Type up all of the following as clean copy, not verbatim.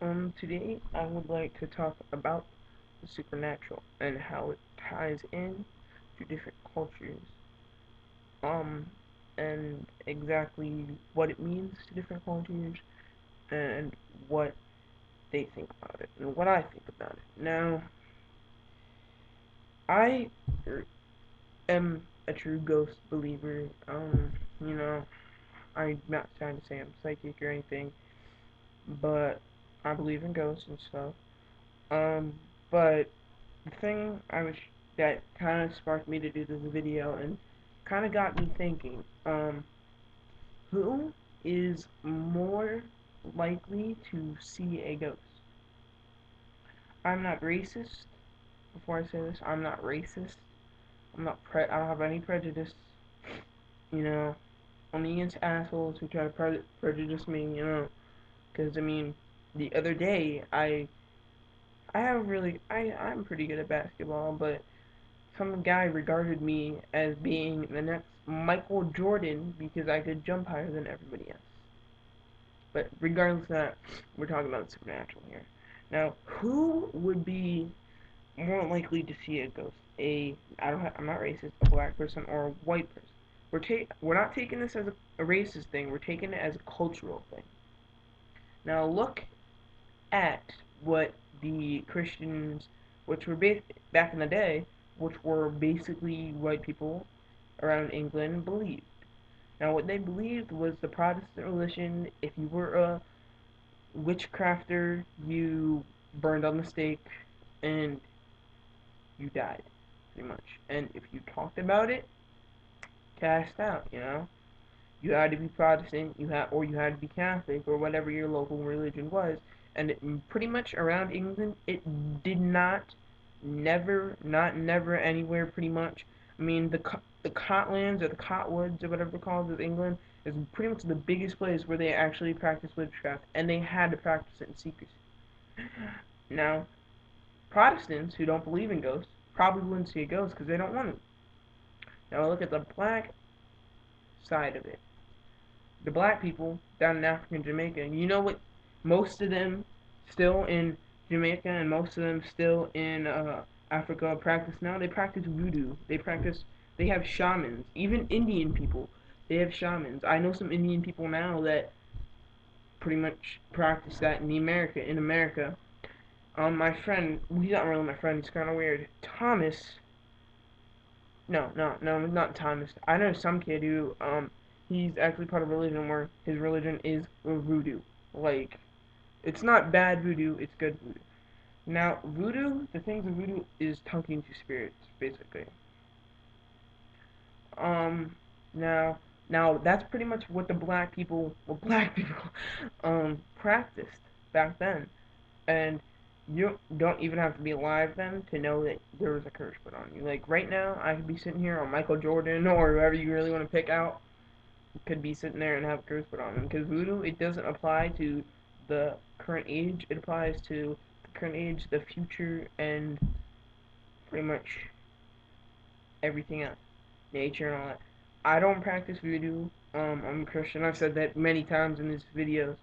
Today I would like to talk about the supernatural and how it ties in to different cultures. Um, and exactly what it means to different cultures and what they think about it and what I think about it. Now, I am a true ghost believer. You know, I'm not trying to say I'm psychic or anything, but I believe in ghosts and stuff. Um, but the thing that kind of sparked me to do this video and kind of got me thinking, who is more likely to see a ghost? I'm not racist. Before I say this, I'm not racist. I don't have any prejudice. You know, only against assholes who try to prejudice me. Because I mean, the other day I'm pretty good at basketball, but some guy regarded me as being the next Michael Jordan because I could jump higher than everybody else. But regardless of that, we're talking about supernatural here. Now, who would be more likely to see a ghost? I'm not racist, a black person or a white person. We're not taking this as a racist thing. We're taking it as a cultural thing. Now, look at what the Christians, which were back in the day, which were basically white people around England, believed. Now, what they believed was the Protestant religion. If you were a witchcrafter, you burned on the stake and you died, pretty much. And if you talked about it, cast out. You had to be Protestant, you had to be Catholic or whatever your local religion was. And pretty much around England, it did not, never anywhere pretty much. I mean, the Cotlands or the Cotwoods or whatever they're called of England is pretty much the biggest place where they actually practice witchcraft, and they had to practice it in secrecy. Now, Protestants who don't believe in ghosts probably wouldn't see a ghost because they don't want to. Now look at the black side of it. The black people down in Africa and Jamaica. You know what? Most of them still in Jamaica and most of them still in Africa practice now. They practice voodoo. They have shamans. Even Indian people, they have shamans. I know some Indian people now that pretty much practice that in America. My friend, he's not really my friend. He's kind of weird. Thomas. No, not Thomas. I know some kid who he's actually part of a religion where his religion is voodoo. Like, it's not bad voodoo, it's good voodoo. Now, voodoo, the things of voodoo is talking to spirits, basically. Um, now, now that's pretty much what black people, practiced back then. And you don't even have to be alive then to know that there was a curse put on you. Like right now, I could be sitting here on Michael Jordan or whoever you really want to pick out, could be sitting there and have a curse put on them. Because voodoo, it doesn't apply to the current age. It applies to the current age, the future, and pretty much everything else, nature and all that. I don't practice voodoo. I'm a Christian. I've said that many times in these videos,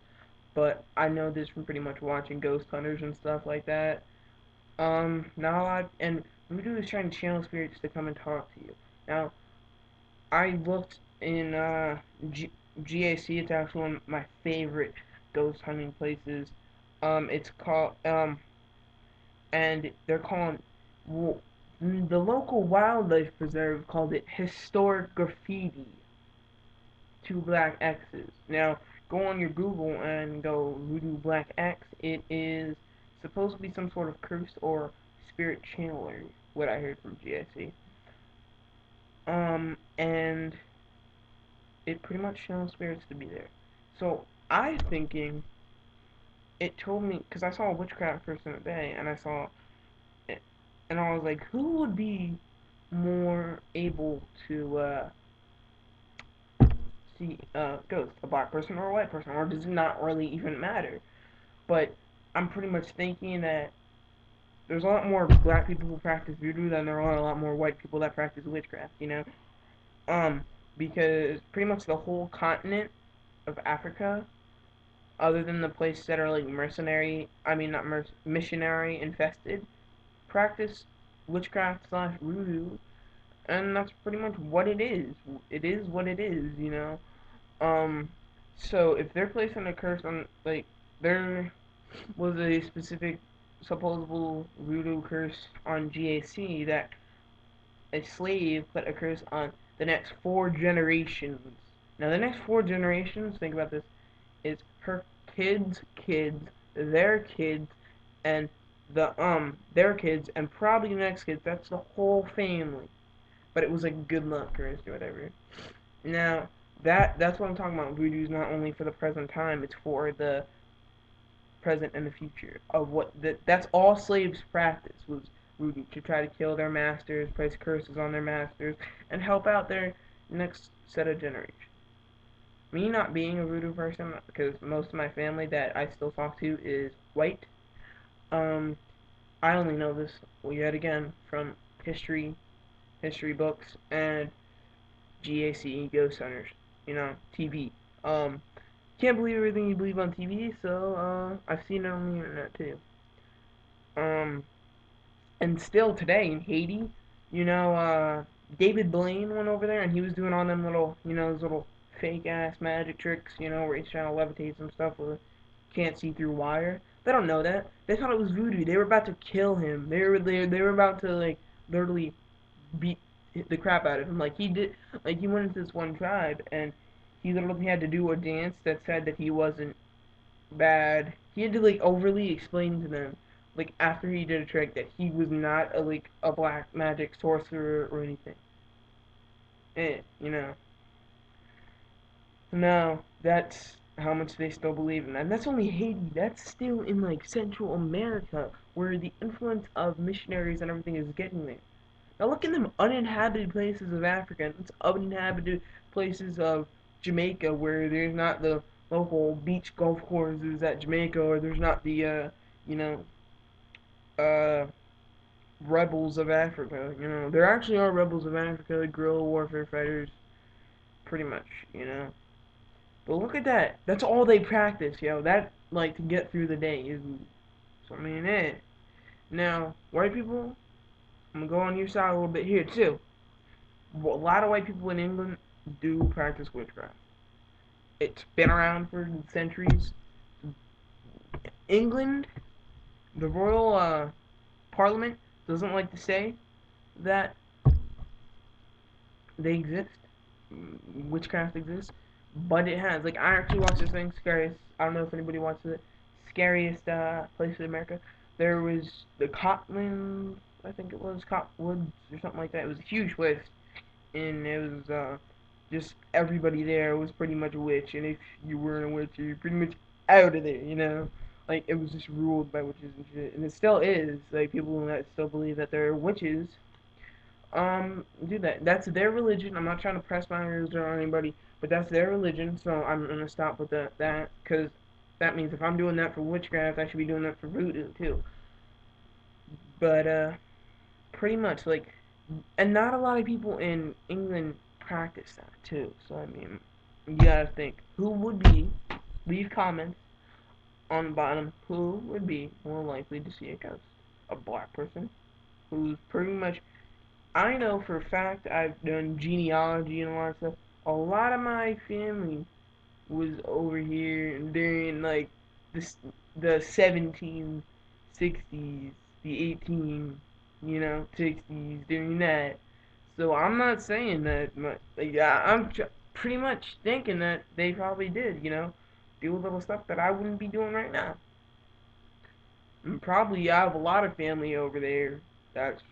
but I know this from pretty much watching ghost hunters and stuff like that. Not a lot, and voodoo is trying to channel spirits to come and talk to you. Now, I looked in GAC. It's actually one of my favorite ghost hunting places. It's called and they're calling the local wildlife preserve called it historic graffiti. Two black X's. Now, go on your Google and go Voodoo Black X. It is supposed to be some sort of curse or spirit channeler, what I heard from GSC. And it pretty much channels spirits to be there. So I thinking it told me because I saw a witchcraft person today, and I saw it, and I was like, who would be more able to see ghosts, a black person or a white person, or does it not really even matter? But I'm pretty much thinking that there's a lot more black people who practice voodoo than there are a lot more white people that practice witchcraft. Um, because pretty much the whole continent of Africa, other than the places that are like not missionary infested, practice witchcraft slash voodoo, and that's pretty much what it is. It is what it is, you know. Um, so if they're placing a curse on, like, there was a specific supposable voodoo curse on GAC that a slave put a curse on the next 4 generations. Now, the next 4 generations, think about this, is her kids' kids, their kids, and their kids, and probably the next kids. That's the whole family. But it was a good luck curse or whatever. Now, that's what I'm talking about. Voodoo is not only for the present time; it's for the present and the future of that's all slaves practice was voodoo to try to kill their masters, place curses on their masters, and help out their next set of generations. Me not being a voodoo person, because most of my family that I still talk to is white. Um, I only know this yet again from history books, and GAC Ghost Hunters, TV. Um, can't believe everything you believe on TV, so I've seen it on the internet too. Um, and still today in Haiti, you know, David Blaine went over there and he was doing all them little, those little fake ass magic tricks, where he's trying to levitate some stuff with can't see through wire. They don't know that. They thought it was voodoo. They were about to kill him. They were about to like literally beat the crap out of him. Like he did. Like he went into this one tribe and he literally had to do a dance that said that he wasn't bad. He had to like overly explain to them, like after he did a trick, that he was not a black magic sorcerer or anything. You know. No, that's how much they still believe in that. And that's only Haiti. That's still in like Central America, where the influence of missionaries and everything is getting there. Now look in them uninhabited places of Africa, and it's uninhabited places of Jamaica where there's not the local beach golf courses at Jamaica, or there's not the you know, uh, rebels of Africa. There actually are rebels of Africa, guerrilla warfare fighters, pretty much. But look at that. That's all they practice, That like to get through the day is. So I mean it. Now, white people, I'm gonna go on your side a little bit here too. A lot of white people in England do practice witchcraft. It's been around for centuries. England, the royal parliament doesn't like to say that they exist, witchcraft exists, but it has. Like I actually watched this thing, Scariest. I don't know if anybody watches it. Scariest place in America. There was the Cotland, I think it was Cotwoods or something like that. It was a huge place, and it was just everybody there was pretty much a witch, and if you weren't a witch, you're pretty much out of there. Like it was just ruled by witches and shit, and it still is. Like people that still believe that they're witches, do that. That's their religion. I'm not trying to press my ears on anybody, but that's their religion. So I'm gonna stop with that, because that means if I'm doing that for witchcraft, I should be doing that for voodoo too. But pretty much like, and not a lot of people in England practice that too. So I mean, you gotta think who would be. Leave comments on the bottom. Who would be more likely to see a ghost? A black person who's pretty much. I know for a fact I've done genealogy and a lot of stuff. A lot of my family was over here during like this the 1760s, the 60s during that. So I'm not saying that, like, pretty much thinking that they probably did, do a little stuff that I wouldn't be doing right now. And probably I have a lot of family over there that's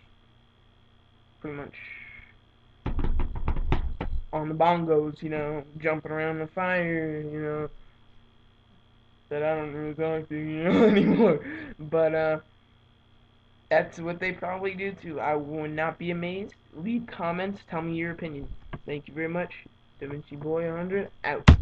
pretty much on the bongos, jumping around the fire, that I don't really talk to, anymore. But that's what they probably do too. I would not be amazed. Leave comments. Tell me your opinion. Thank you very much. Da Vinci Boy 100 out.